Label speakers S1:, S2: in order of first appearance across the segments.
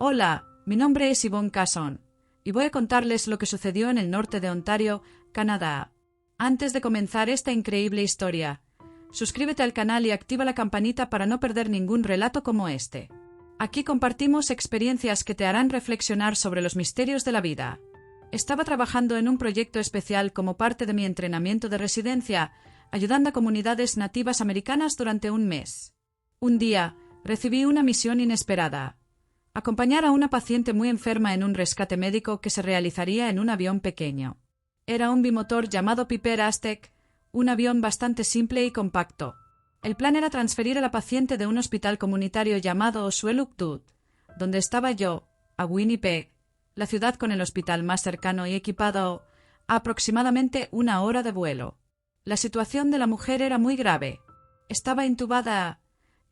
S1: Hola, mi nombre es Yvonne Casson, y voy a contarles lo que sucedió en el norte de Ontario, Canadá. Antes de comenzar esta increíble historia, suscríbete al canal y activa la campanita para no perder ningún relato como este. Aquí compartimos experiencias que te harán reflexionar sobre los misterios de la vida. Estaba trabajando en un proyecto especial como parte de mi entrenamiento de residencia, ayudando a comunidades nativas americanas durante un mes. Un día, recibí una misión inesperada: acompañar a una paciente muy enferma en un rescate médico que se realizaría en un avión pequeño. Era un bimotor llamado Piper Aztec, un avión bastante simple y compacto. El plan era transferir a la paciente de un hospital comunitario llamado Oswego, donde estaba yo, a Winnipeg, la ciudad con el hospital más cercano y equipado, a aproximadamente 1 hora de vuelo. La situación de la mujer era muy grave. Estaba intubada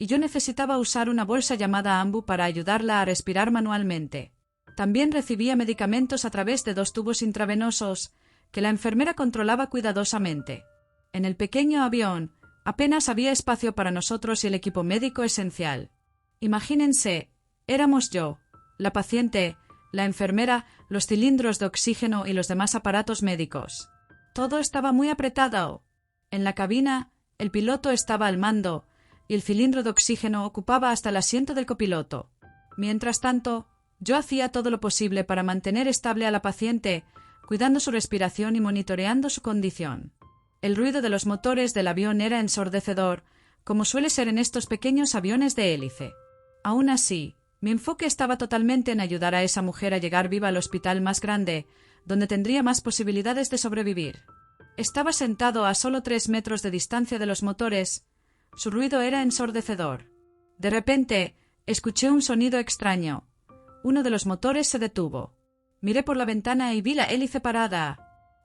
S1: y yo necesitaba usar una bolsa llamada AMBU para ayudarla a respirar manualmente. También recibía medicamentos a través de 2 tubos intravenosos que la enfermera controlaba cuidadosamente. En el pequeño avión apenas había espacio para nosotros y el equipo médico esencial. Imagínense, éramos yo, la paciente, la enfermera, los cilindros de oxígeno y los demás aparatos médicos. Todo estaba muy apretado. En la cabina, el piloto estaba al mando y el cilindro de oxígeno ocupaba hasta el asiento del copiloto. Mientras tanto, yo hacía todo lo posible para mantener estable a la paciente, cuidando su respiración y monitoreando su condición. El ruido de los motores del avión era ensordecedor, como suele ser en estos pequeños aviones de hélice. Aún así, mi enfoque estaba totalmente en ayudar a esa mujer a llegar viva al hospital más grande, donde tendría más posibilidades de sobrevivir. Estaba sentado a solo 3 metros de distancia de los motores. Su ruido era ensordecedor. De repente, escuché un sonido extraño. Uno de los motores se detuvo. Miré por la ventana y vi la hélice parada.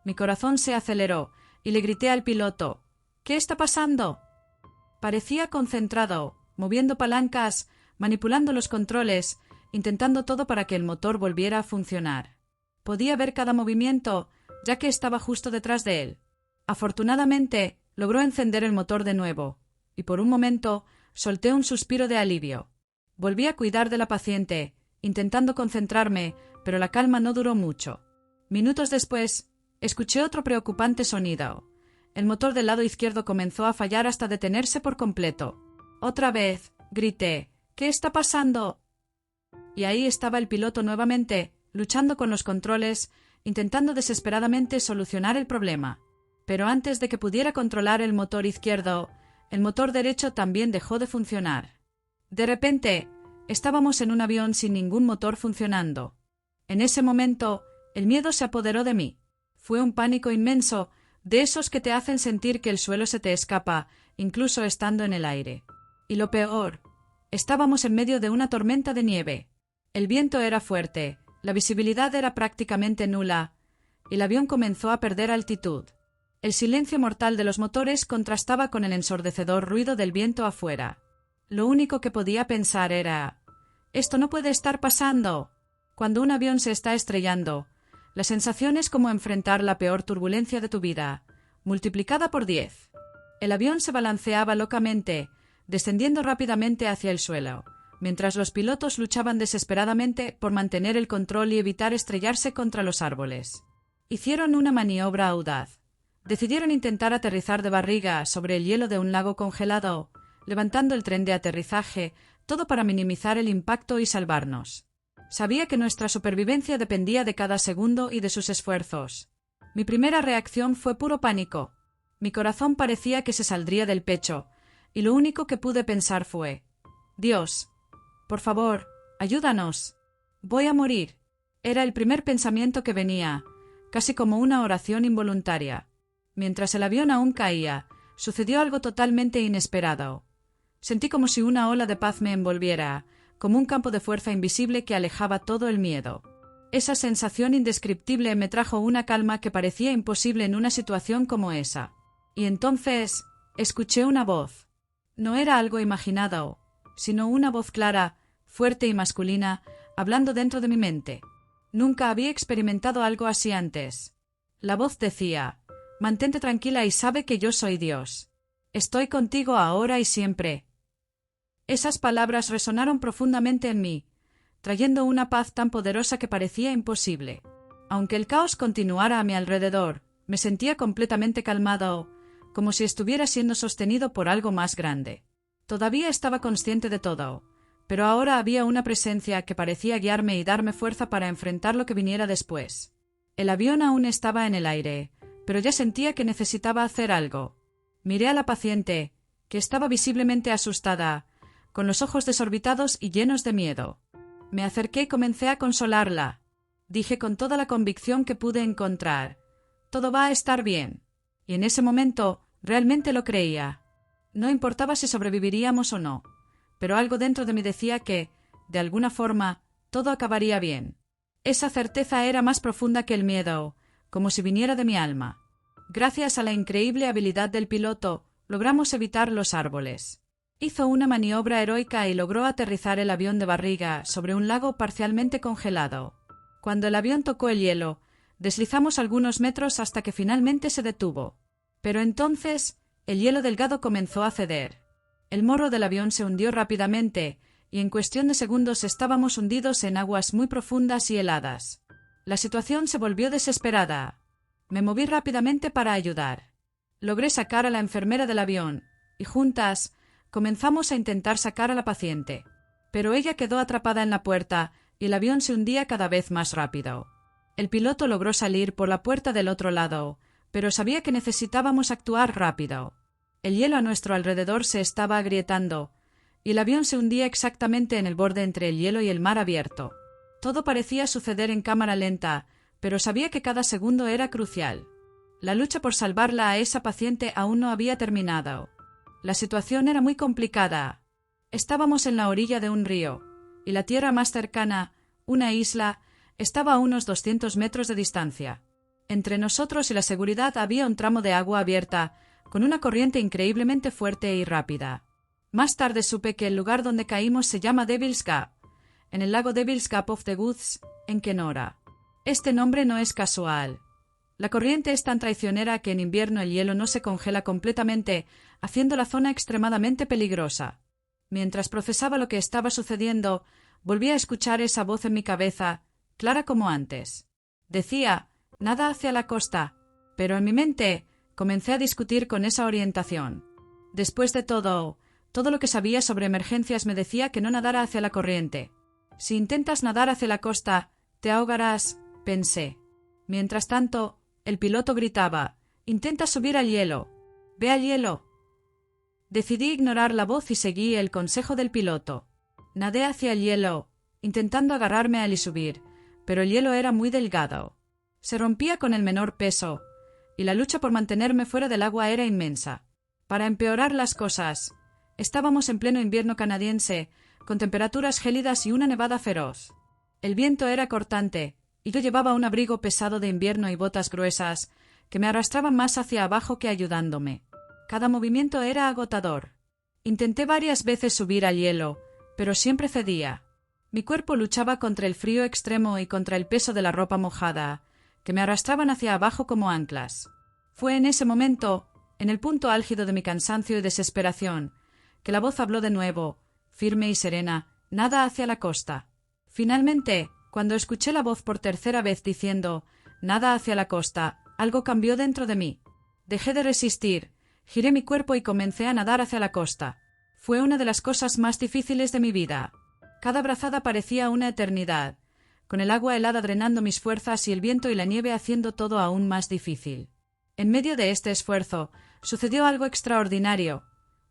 S1: Mi corazón se aceleró y le grité al piloto: «¿Qué está pasando?». Parecía concentrado, moviendo palancas, manipulando los controles, intentando todo para que el motor volviera a funcionar. Podía ver cada movimiento, ya que estaba justo detrás de él. Afortunadamente, logró encender el motor de nuevo, y por un momento solté un suspiro de alivio. Volví a cuidar de la paciente, intentando concentrarme, pero la calma no duró mucho. Minutos después, escuché otro preocupante sonido. El motor del lado izquierdo comenzó a fallar hasta detenerse por completo. Otra vez, grité: «¿Qué está pasando?». Y ahí estaba el piloto nuevamente, luchando con los controles, intentando desesperadamente solucionar el problema. Pero antes de que pudiera controlar el motor izquierdo, el motor derecho también dejó de funcionar. De repente, estábamos en un avión sin ningún motor funcionando. En ese momento, el miedo se apoderó de mí. Fue un pánico inmenso, de esos que te hacen sentir que el suelo se te escapa, incluso estando en el aire. Y lo peor, estábamos en medio de una tormenta de nieve. El viento era fuerte, la visibilidad era prácticamente nula, y el avión comenzó a perder altitud. El silencio mortal de los motores contrastaba con el ensordecedor ruido del viento afuera. Lo único que podía pensar era: «Esto no puede estar pasando». Cuando un avión se está estrellando, la sensación es como enfrentar la peor turbulencia de tu vida, multiplicada por 10. El avión se balanceaba locamente, descendiendo rápidamente hacia el suelo, mientras los pilotos luchaban desesperadamente por mantener el control y evitar estrellarse contra los árboles. Hicieron una maniobra audaz. Decidieron intentar aterrizar de barriga sobre el hielo de un lago congelado, levantando el tren de aterrizaje, todo para minimizar el impacto y salvarnos. Sabía que nuestra supervivencia dependía de cada segundo y de sus esfuerzos. Mi primera reacción fue puro pánico. Mi corazón parecía que se saldría del pecho, y lo único que pude pensar fue: «Dios, por favor, ayúdanos. Voy a morir». Era el primer pensamiento que venía, casi como una oración involuntaria. Mientras el avión aún caía, sucedió algo totalmente inesperado. Sentí como si una ola de paz me envolviera, como un campo de fuerza invisible que alejaba todo el miedo. Esa sensación indescriptible me trajo una calma que parecía imposible en una situación como esa. Y entonces escuché una voz. No era algo imaginado, sino una voz clara, fuerte y masculina, hablando dentro de mi mente. Nunca había experimentado algo así antes. La voz decía: «Mantente tranquila y sabe que yo soy Dios. Estoy contigo ahora y siempre». Esas palabras resonaron profundamente en mí, trayendo una paz tan poderosa que parecía imposible. Aunque el caos continuara a mi alrededor, me sentía completamente calmado, como si estuviera siendo sostenido por algo más grande. Todavía estaba consciente de todo, pero ahora había una presencia que parecía guiarme y darme fuerza para enfrentar lo que viniera después. El avión aún estaba en el aire, pero ya sentía que necesitaba hacer algo. Miré a la paciente, que estaba visiblemente asustada, con los ojos desorbitados y llenos de miedo. Me acerqué y comencé a consolarla. Dije con toda la convicción que pude encontrar: «Todo va a estar bien». Y en ese momento realmente lo creía. No importaba si sobreviviríamos o no, pero algo dentro de mí decía que, de alguna forma, todo acabaría bien. Esa certeza era más profunda que el miedo, como si viniera de mi alma. Gracias a la increíble habilidad del piloto, logramos evitar los árboles. Hizo una maniobra heroica y logró aterrizar el avión de barriga sobre un lago parcialmente congelado. Cuando el avión tocó el hielo, deslizamos algunos metros hasta que finalmente se detuvo. Pero entonces, el hielo delgado comenzó a ceder. El morro del avión se hundió rápidamente, y en cuestión de segundos estábamos hundidos en aguas muy profundas y heladas. La situación se volvió desesperada. Me moví rápidamente para ayudar. Logré sacar a la enfermera del avión, y juntas comenzamos a intentar sacar a la paciente. Pero ella quedó atrapada en la puerta, y el avión se hundía cada vez más rápido. El piloto logró salir por la puerta del otro lado, pero sabía que necesitábamos actuar rápido. El hielo a nuestro alrededor se estaba agrietando, y el avión se hundía exactamente en el borde entre el hielo y el mar abierto. Todo parecía suceder en cámara lenta, pero sabía que cada segundo era crucial. La lucha por salvarla a esa paciente aún no había terminado. La situación era muy complicada. Estábamos en la orilla de un río, y la tierra más cercana, una isla, estaba a unos 200 metros de distancia. Entre nosotros y la seguridad había un tramo de agua abierta, con una corriente increíblemente fuerte y rápida. Más tarde supe que el lugar donde caímos se llama Devil's Gap, en el lago Devil's Gap of the Woods, en Kenora. Este nombre no es casual. La corriente es tan traicionera que en invierno el hielo no se congela completamente, haciendo la zona extremadamente peligrosa. Mientras procesaba lo que estaba sucediendo, volví a escuchar esa voz en mi cabeza, clara como antes. Decía: «Nada hacia la costa», pero en mi mente comencé a discutir con esa orientación. Después de todo lo que sabía sobre emergencias me decía que no nadara hacia la corriente. «Si intentas nadar hacia la costa, te ahogarás», pensé. Mientras tanto, el piloto gritaba: «Intenta subir al hielo. Ve al hielo». Decidí ignorar la voz y seguí el consejo del piloto. Nadé hacia el hielo, intentando agarrarme a él y subir, pero el hielo era muy delgado. Se rompía con el menor peso, y la lucha por mantenerme fuera del agua era inmensa. Para empeorar las cosas, estábamos en pleno invierno canadiense, con temperaturas gélidas y una nevada feroz. El viento era cortante, y yo llevaba un abrigo pesado de invierno y botas gruesas, que me arrastraban más hacia abajo que ayudándome. Cada movimiento era agotador. Intenté varias veces subir al hielo, pero siempre cedía. Mi cuerpo luchaba contra el frío extremo y contra el peso de la ropa mojada, que me arrastraban hacia abajo como anclas. Fue en ese momento, en el punto álgido de mi cansancio y desesperación, que la voz habló de nuevo, firme y serena: «Nada hacia la costa». Finalmente, cuando escuché la voz por tercera vez diciendo «Nada hacia la costa», algo cambió dentro de mí. Dejé de resistir, giré mi cuerpo y comencé a nadar hacia la costa. Fue una de las cosas más difíciles de mi vida. Cada brazada parecía una eternidad, con el agua helada drenando mis fuerzas y el viento y la nieve haciendo todo aún más difícil. En medio de este esfuerzo, sucedió algo extraordinario.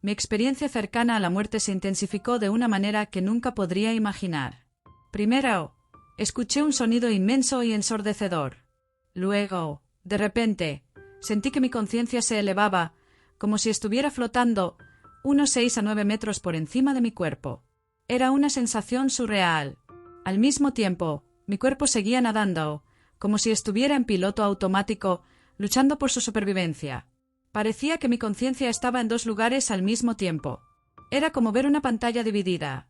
S1: Mi experiencia cercana a la muerte se intensificó de una manera que nunca podría imaginar. Primero, escuché un sonido inmenso y ensordecedor. Luego, de repente, sentí que mi conciencia se elevaba, como si estuviera flotando, unos 6 a 9 metros por encima de mi cuerpo. Era una sensación surreal. Al mismo tiempo, mi cuerpo seguía nadando, como si estuviera en piloto automático, luchando por su supervivencia. Parecía que mi conciencia estaba en 2 lugares al mismo tiempo. Era como ver una pantalla dividida.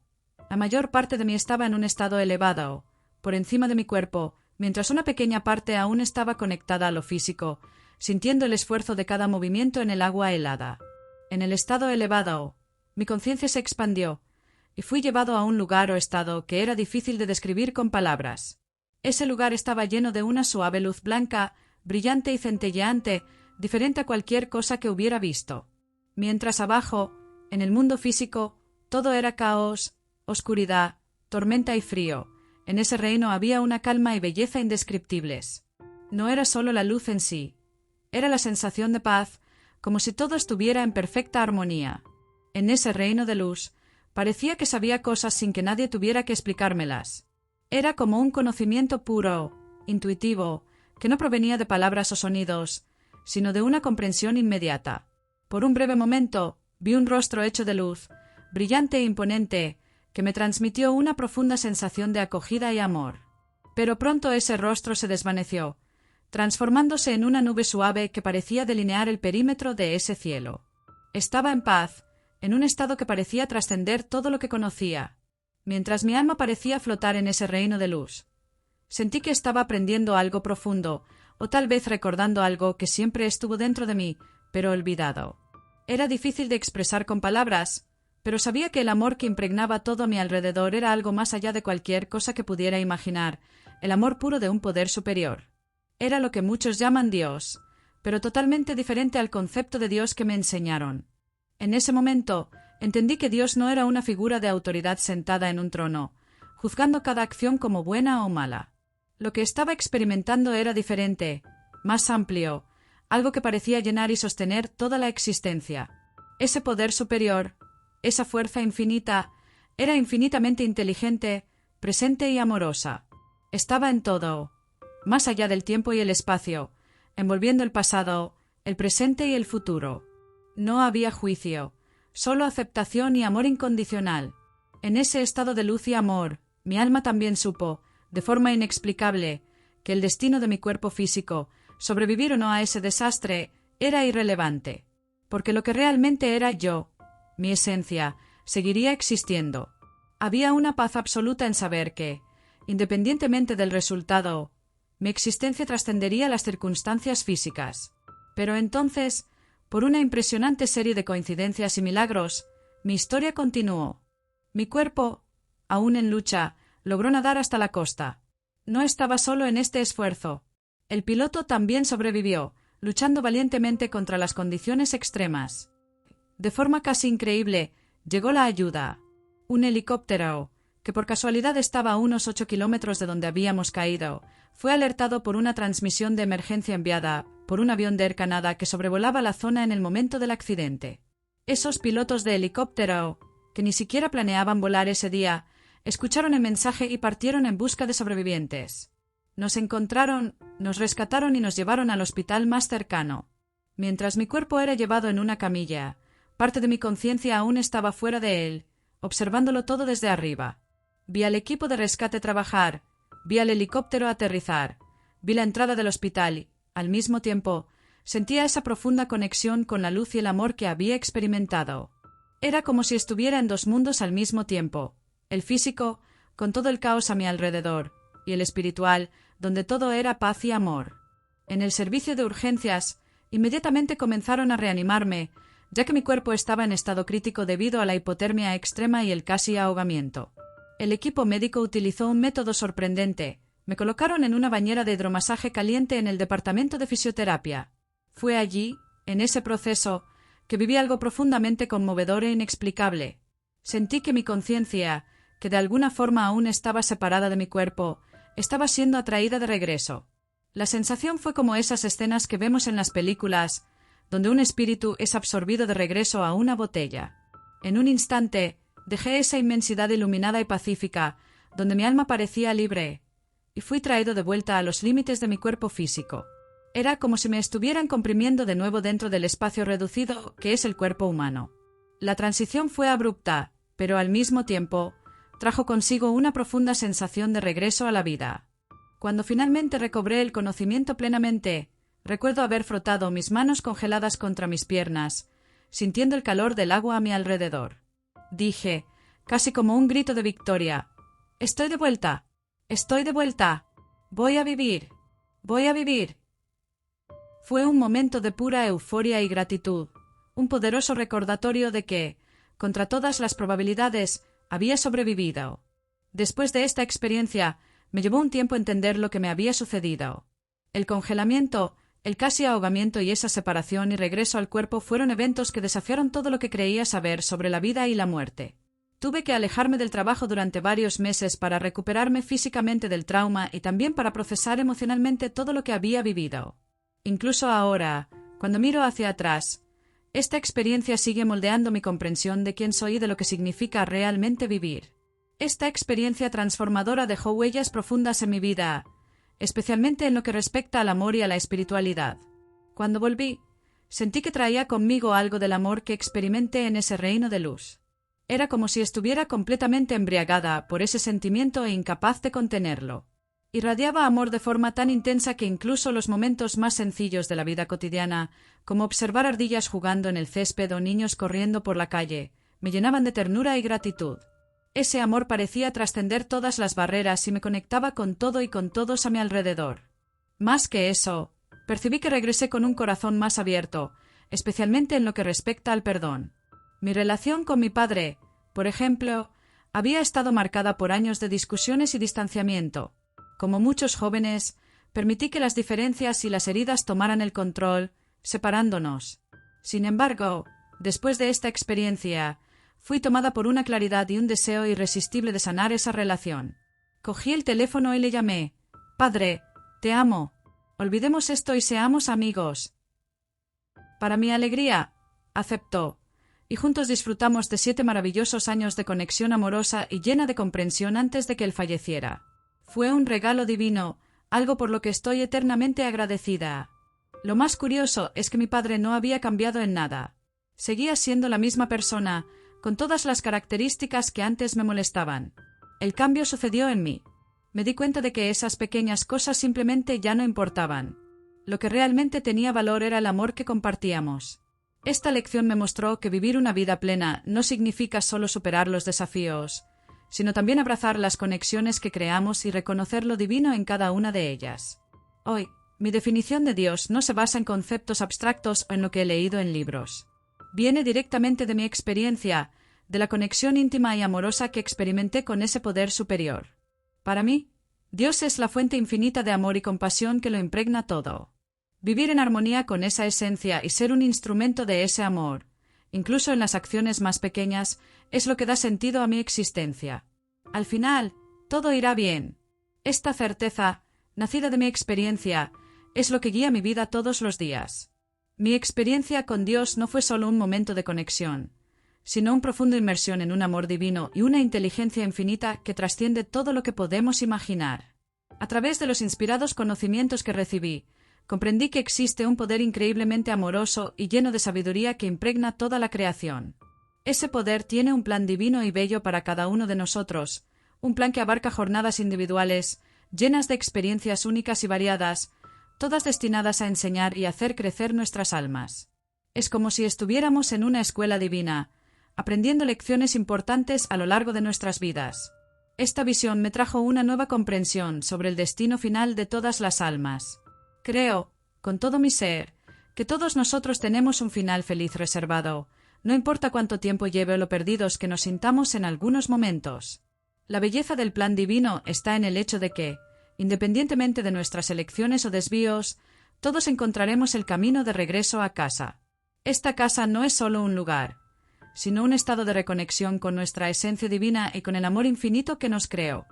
S1: La mayor parte de mí estaba en un estado elevado, por encima de mi cuerpo, mientras una pequeña parte aún estaba conectada a lo físico, sintiendo el esfuerzo de cada movimiento en el agua helada. En el estado elevado, mi conciencia se expandió, y fui llevado a un lugar o estado que era difícil de describir con palabras. Ese lugar estaba lleno de una suave luz blanca, brillante y centelleante, diferente a cualquier cosa que hubiera visto. Mientras abajo, en el mundo físico, todo era caos, oscuridad, tormenta y frío. En ese reino había una calma y belleza indescriptibles. No era solo la luz en sí, era la sensación de paz, como si todo estuviera en perfecta armonía. En ese reino de luz, parecía que sabía cosas sin que nadie tuviera que explicármelas. Era como un conocimiento puro, intuitivo, que no provenía de palabras o sonidos, sino de una comprensión inmediata. Por un breve momento, vi un rostro hecho de luz, brillante e imponente, que me transmitió una profunda sensación de acogida y amor. Pero pronto ese rostro se desvaneció, transformándose en una nube suave que parecía delinear el perímetro de ese cielo. Estaba en paz, en un estado que parecía trascender todo lo que conocía, mientras mi alma parecía flotar en ese reino de luz. Sentí que estaba aprendiendo algo profundo, o tal vez recordando algo que siempre estuvo dentro de mí, pero olvidado. Era difícil de expresar con palabras, pero sabía que el amor que impregnaba todo a mi alrededor era algo más allá de cualquier cosa que pudiera imaginar, el amor puro de un poder superior. Era lo que muchos llaman Dios, pero totalmente diferente al concepto de Dios que me enseñaron. En ese momento, entendí que Dios no era una figura de autoridad sentada en un trono, juzgando cada acción como buena o mala. Lo que estaba experimentando era diferente, más amplio, algo que parecía llenar y sostener toda la existencia. Ese poder superior, esa fuerza infinita, era infinitamente inteligente, presente y amorosa. Estaba en todo, más allá del tiempo y el espacio, envolviendo el pasado, el presente y el futuro. No había juicio, solo aceptación y amor incondicional. En ese estado de luz y amor, mi alma también supo, de forma inexplicable, que el destino de mi cuerpo físico, sobrevivir o no a ese desastre, era irrelevante, porque lo que realmente era yo, mi esencia, seguiría existiendo. Había una paz absoluta en saber que, independientemente del resultado, mi existencia trascendería las circunstancias físicas. Pero entonces, por una impresionante serie de coincidencias y milagros, mi historia continuó. Mi cuerpo, aún en lucha, logró nadar hasta la costa. No estaba solo en este esfuerzo. El piloto también sobrevivió, luchando valientemente contra las condiciones extremas. De forma casi increíble, llegó la ayuda. Un helicóptero, que por casualidad estaba a unos 8 kilómetros de donde habíamos caído, fue alertado por una transmisión de emergencia enviada por un avión de Air Canada que sobrevolaba la zona en el momento del accidente. Esos pilotos de helicóptero, que ni siquiera planeaban volar ese día, escucharon el mensaje y partieron en busca de sobrevivientes. Nos encontraron, nos rescataron y nos llevaron al hospital más cercano. Mientras mi cuerpo era llevado en una camilla, parte de mi conciencia aún estaba fuera de él, observándolo todo desde arriba. Vi al equipo de rescate trabajar, vi al helicóptero aterrizar, vi la entrada del hospital y, al mismo tiempo, sentía esa profunda conexión con la luz y el amor que había experimentado. Era como si estuviera en dos mundos al mismo tiempo, el físico, con todo el caos a mi alrededor, y el espiritual, donde todo era paz y amor. En el servicio de urgencias, inmediatamente comenzaron a reanimarme, ya que mi cuerpo estaba en estado crítico debido a la hipotermia extrema y el casi ahogamiento. El equipo médico utilizó un método sorprendente. Me colocaron en una bañera de hidromasaje caliente en el departamento de fisioterapia. Fue allí, en ese proceso, que viví algo profundamente conmovedor e inexplicable. Sentí que mi conciencia, que de alguna forma aún estaba separada de mi cuerpo, estaba siendo atraída de regreso. La sensación fue como esas escenas que vemos en las películas, donde un espíritu es absorbido de regreso a una botella. En un instante, dejé esa inmensidad iluminada y pacífica, donde mi alma parecía libre, y fui traído de vuelta a los límites de mi cuerpo físico. Era como si me estuvieran comprimiendo de nuevo dentro del espacio reducido que es el cuerpo humano. La transición fue abrupta, pero al mismo tiempo, trajo consigo una profunda sensación de regreso a la vida. Cuando finalmente recobré el conocimiento plenamente, recuerdo haber frotado mis manos congeladas contra mis piernas, sintiendo el calor del agua a mi alrededor. Dije, casi como un grito de victoria: «¡Estoy de vuelta! ¡Estoy de vuelta! ¡Voy a vivir! ¡Voy a vivir!». Fue un momento de pura euforia y gratitud, un poderoso recordatorio de que, contra todas las probabilidades, Había sobrevivido. Después de esta experiencia, me llevó un tiempo entender lo que me había sucedido. El congelamiento, el casi ahogamiento y esa separación y regreso al cuerpo fueron eventos que desafiaron todo lo que creía saber sobre la vida y la muerte. Tuve que alejarme del trabajo durante varios meses para recuperarme físicamente del trauma y también para procesar emocionalmente todo lo que había vivido. Incluso ahora, cuando miro hacia atrás, esta experiencia sigue moldeando mi comprensión de quién soy y de lo que significa realmente vivir. Esta experiencia transformadora dejó huellas profundas en mi vida, especialmente en lo que respecta al amor y a la espiritualidad. Cuando volví, sentí que traía conmigo algo del amor que experimenté en ese reino de luz. Era como si estuviera completamente embriagada por ese sentimiento e incapaz de contenerlo. Irradiaba amor de forma tan intensa que incluso los momentos más sencillos de la vida cotidiana, como observar ardillas jugando en el césped o niños corriendo por la calle, me llenaban de ternura y gratitud. Ese amor parecía trascender todas las barreras y me conectaba con todo y con todos a mi alrededor. Más que eso, percibí que regresé con un corazón más abierto, especialmente en lo que respecta al perdón. Mi relación con mi padre, por ejemplo, había estado marcada por años de discusiones y distanciamiento. Como muchos jóvenes, permití que las diferencias y las heridas tomaran el control, separándonos. Sin embargo, después de esta experiencia, fui tomada por una claridad y un deseo irresistible de sanar esa relación. Cogí el teléfono y le llamé. «Padre, te amo. Olvidemos esto y seamos amigos». Para mi alegría, aceptó, y juntos disfrutamos de 7 maravillosos años de conexión amorosa y llena de comprensión antes de que él falleciera. Fue un regalo divino, algo por lo que estoy eternamente agradecida. Lo más curioso es que mi padre no había cambiado en nada. Seguía siendo la misma persona, con todas las características que antes me molestaban. El cambio sucedió en mí. Me di cuenta de que esas pequeñas cosas simplemente ya no importaban. Lo que realmente tenía valor era el amor que compartíamos. Esta lección me mostró que vivir una vida plena no significa solo superar los desafíos, sino también abrazar las conexiones que creamos y reconocer lo divino en cada una de ellas. Hoy, mi definición de Dios no se basa en conceptos abstractos o en lo que he leído en libros. Viene directamente de mi experiencia, de la conexión íntima y amorosa que experimenté con ese poder superior. Para mí, Dios es la fuente infinita de amor y compasión que lo impregna todo. Vivir en armonía con esa esencia y ser un instrumento de ese amor, incluso en las acciones más pequeñas, es lo que da sentido a mi existencia. Al final, todo irá bien. Esta certeza, nacida de mi experiencia, es lo que guía mi vida todos los días. Mi experiencia con Dios no fue solo un momento de conexión, sino una profunda inmersión en un amor divino y una inteligencia infinita que trasciende todo lo que podemos imaginar. A través de los inspirados conocimientos que recibí, comprendí que existe un poder increíblemente amoroso y lleno de sabiduría que impregna toda la creación. Ese poder tiene un plan divino y bello para cada uno de nosotros, un plan que abarca jornadas individuales, llenas de experiencias únicas y variadas, todas destinadas a enseñar y hacer crecer nuestras almas. Es como si estuviéramos en una escuela divina, aprendiendo lecciones importantes a lo largo de nuestras vidas. Esta visión me trajo una nueva comprensión sobre el destino final de todas las almas. Creo, con todo mi ser, que todos nosotros tenemos un final feliz reservado, no importa cuánto tiempo lleve o lo perdidos que nos sintamos en algunos momentos. La belleza del plan divino está en el hecho de que, independientemente de nuestras elecciones o desvíos, todos encontraremos el camino de regreso a casa. Esta casa no es solo un lugar, sino un estado de reconexión con nuestra esencia divina y con el amor infinito que nos creó.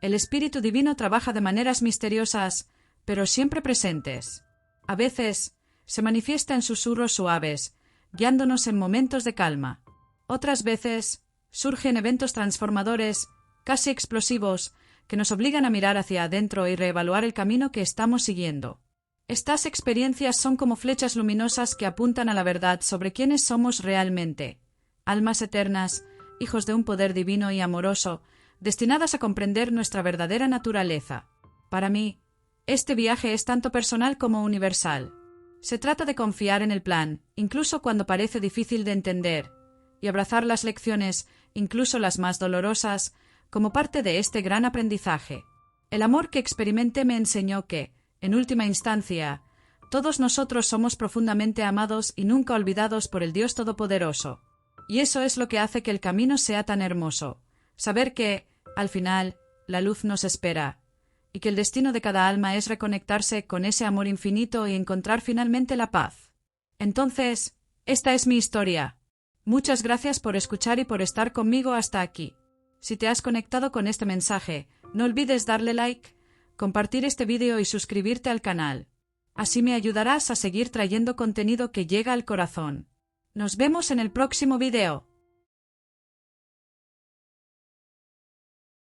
S1: El Espíritu Divino trabaja de maneras misteriosas, pero siempre presentes. A veces, se manifiesta en susurros suaves, guiándonos en momentos de calma. Otras veces, surgen eventos transformadores, casi explosivos, que nos obligan a mirar hacia adentro y reevaluar el camino que estamos siguiendo. Estas experiencias son como flechas luminosas que apuntan a la verdad sobre quiénes somos realmente, almas eternas, hijos de un poder divino y amoroso, destinadas a comprender nuestra verdadera naturaleza. Para mí, este viaje es tanto personal como universal. Se trata de confiar en el plan, incluso cuando parece difícil de entender, y abrazar las lecciones, incluso las más dolorosas, como parte de este gran aprendizaje. El amor que experimenté me enseñó que, en última instancia, todos nosotros somos profundamente amados y nunca olvidados por el Dios Todopoderoso. Y eso es lo que hace que el camino sea tan hermoso, Saber que, al final, la luz nos espera, y que el destino de cada alma es reconectarse con ese amor infinito y encontrar finalmente la paz. Entonces, esta es mi historia. Muchas gracias por escuchar y por estar conmigo hasta aquí. Si te has conectado con este mensaje, no olvides darle like, compartir este vídeo y suscribirte al canal. Así me ayudarás a seguir trayendo contenido que llega al corazón. Nos vemos en el próximo vídeo.